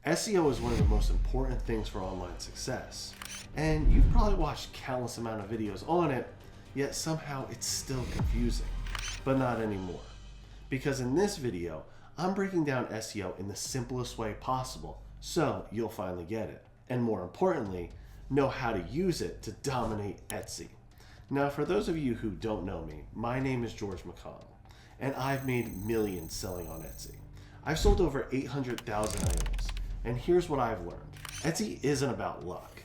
SEO is one of the most important things for online success, and you've probably watched countless amount of videos on it, yet somehow it's still confusing. But not anymore, because in this video, I'm breaking down SEO in the simplest way possible, so you'll finally get it. And more importantly, know how to use it to dominate Etsy. Now, for those of you who don't know me, my name is George McConnell, and I've made millions selling on Etsy. I've sold over 800,000 items, and here's what I've learned. Etsy isn't about luck.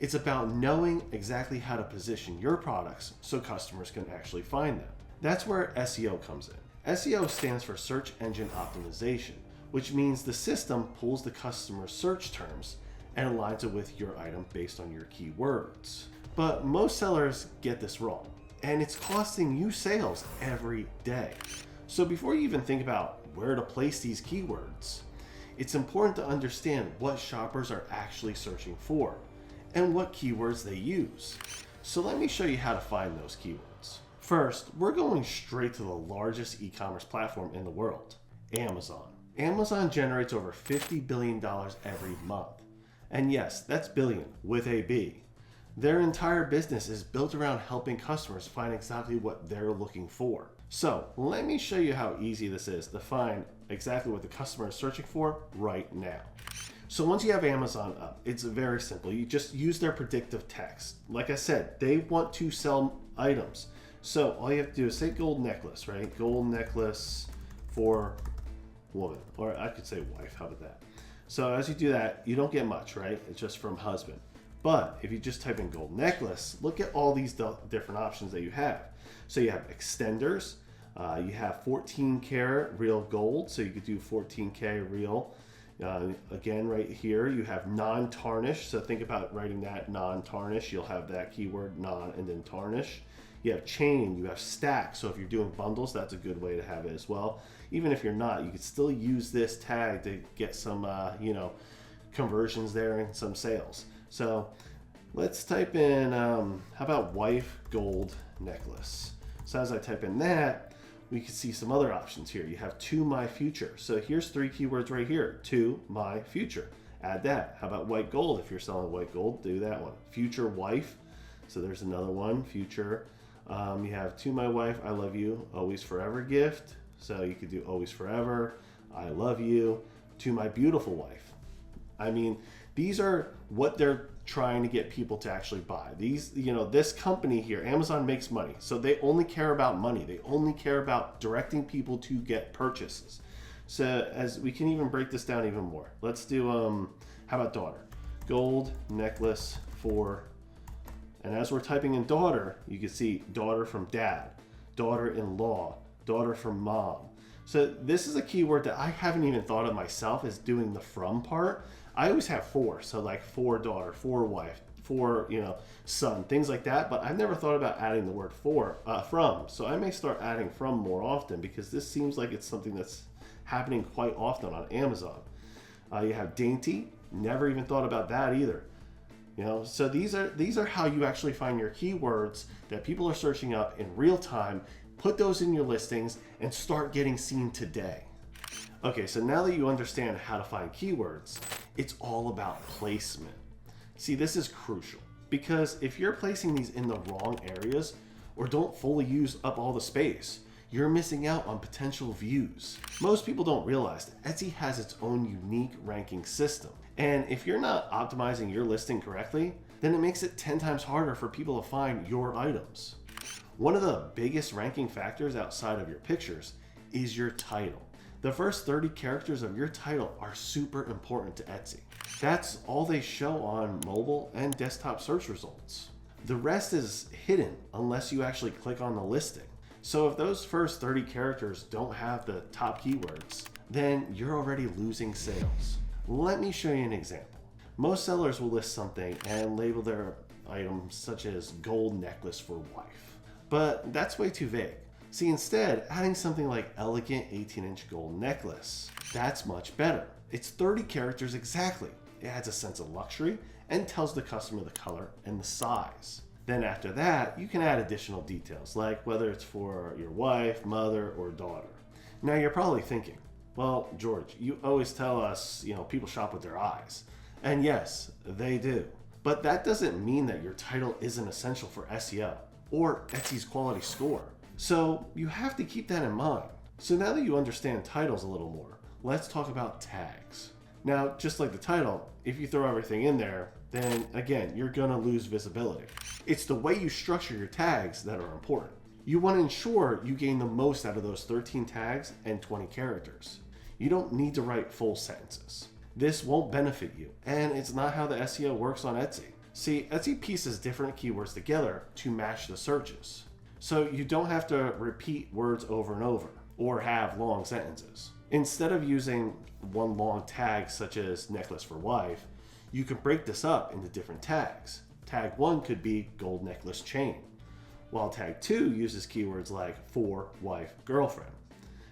It's about knowing exactly how to position your products so customers can actually find them. That's where SEO comes in. SEO stands for Search Engine Optimization, which means the system pulls the customer's search terms and aligns it with your item based on your keywords. But most sellers get this wrong, and it's costing you sales every day. So before you even think about where to place these keywords, it's important to understand what shoppers are actually searching for and what keywords they use. So let me show you how to find those keywords. First, we're going straight to the largest e-commerce platform in the world, Amazon. Amazon generates over $50 billion every month. And yes, that's billion with a B. Their entire business is built around helping customers find exactly what they're looking for. So let me show you how easy this is to find exactly what the customer is searching for right now. So once you have Amazon up, it's very simple. You just use their predictive text. Like I said, they want to sell items. So all you have to do is say gold necklace, right? Gold necklace for woman, or I could say wife, how about that? So as you do that, you don't get much, right? It's just from husband. But if you just type in gold necklace, look at all these different options that you have. So you have extenders, you have 14 karat real gold, so you could do 14K real. Again, right here, you have non-tarnish, so think about writing that non-tarnish. You'll have that keyword non and then tarnish. You have chain, you have stack, so if you're doing bundles, that's a good way to have it as well. Even if you're not, you could still use this tag to get some conversions there and some sales. So let's type in, how about wife gold necklace? So as I type in that, we can see some other options here. You have to my future. So here's 3 keywords right here, to my future. Add that. How about white gold? If you're selling white gold, do that one. Future wife. So there's another one, future. You have to my wife, I love you, always forever gift. So you could do always forever, I love you, to my beautiful wife. I mean, these are what they're trying to get people to actually buy. These, this company here, Amazon makes money. So they only care about money. They only care about directing people to get purchases. So as we can even break this down even more. Let's do, how about daughter? Gold necklace for, and as we're typing in daughter, you can see daughter from dad, daughter-in-law, daughter from mom. So this is a keyword that I haven't even thought of myself as doing the from part. I always have for, so like for daughter, for wife, for son, things like that. But I've never thought about adding the word from. So I may start adding from more often because this seems like it's something that's happening quite often on Amazon. You have dainty, never even thought about that either. So these are how you actually find your keywords that people are searching up in real time. Put those in your listings and start getting seen today. Okay, so now that you understand how to find keywords, it's all about placement. See, this is crucial because if you're placing these in the wrong areas or don't fully use up all the space, you're missing out on potential views. Most people don't realize that Etsy has its own unique ranking system. And if you're not optimizing your listing correctly, then it makes it 10 times harder for people to find your items. One of the biggest ranking factors outside of your pictures is your title. The first 30 characters of your title are super important to Etsy. That's all they show on mobile and desktop search results. The rest is hidden unless you actually click on the listing. So if those first 30 characters don't have the top keywords, then you're already losing sales. Let me show you an example. Most sellers will list something and label their items such as gold necklace for wife, but that's way too vague. See, instead, adding something like elegant 18-inch gold necklace, that's much better. It's 30 characters exactly. It adds a sense of luxury and tells the customer the color and the size. Then after that, you can add additional details like whether it's for your wife, mother, or daughter. Now you're probably thinking, Well, George, you always tell us, people shop with their eyes. And yes, they do. But that doesn't mean that your title isn't essential for SEO or Etsy's quality score. So you have to keep that in mind. So now that you understand titles a little more, let's talk about tags. Now, just like the title, if you throw everything in there, then again, you're gonna lose visibility. It's the way you structure your tags that are important. You want to ensure you gain the most out of those 13 tags and 20 characters. You don't need to write full sentences. This won't benefit you, and it's not how the SEO works on Etsy. See, Etsy pieces different keywords together to match the searches. So you don't have to repeat words over and over, or have long sentences. Instead of using one long tag such as necklace for wife, you can break this up into different tags. Tag 1 could be gold necklace chain, while tag 2 uses keywords like for, wife, girlfriend.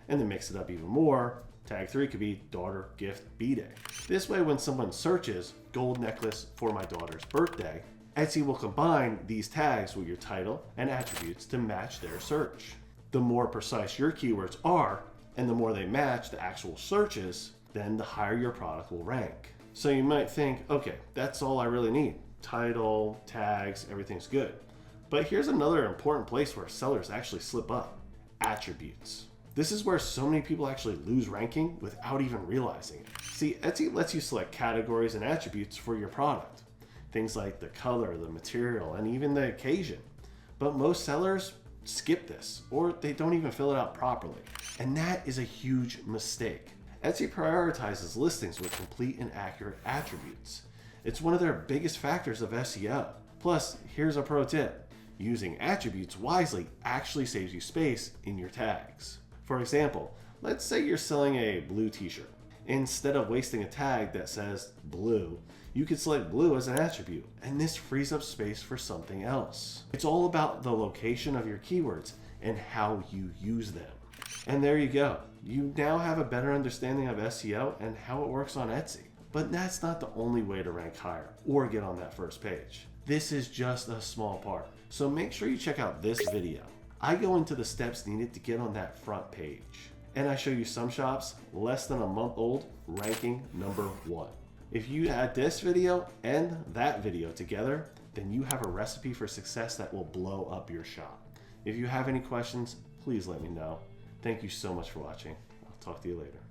And to mix it up even more, tag 3 could be daughter, gift, B-day. This way, when someone searches gold necklace for my daughter's birthday, Etsy will combine these tags with your title and attributes to match their search. The more precise your keywords are, and the more they match the actual searches, then the higher your product will rank. So you might think, okay, that's all I really need. Title, tags, everything's good. But here's another important place where sellers actually slip up: attributes. This is where so many people actually lose ranking without even realizing it. See, Etsy lets you select categories and attributes for your product. Things like the color, the material, and even the occasion. But most sellers skip this, or they don't even fill it out properly. And that is a huge mistake. Etsy prioritizes listings with complete and accurate attributes. It's one of their biggest factors of SEO. Plus, here's a pro tip. Using attributes wisely actually saves you space in your tags. For example, let's say you're selling a blue t-shirt. Instead of wasting a tag that says blue, you could select blue as an attribute, and this frees up space for something else. It's all about the location of your keywords and how you use them. And there you go. You now have a better understanding of SEO and how it works on Etsy. But that's not the only way to rank higher or get on that first page. This is just a small part. So make sure you check out this video. I go into the steps needed to get on that front page. And I show you some shops less than a month old ranking number 1. If you add this video and that video together, then you have a recipe for success that will blow up your shop. If you have any questions, please let me know. Thank you so much for watching. I'll talk to you later.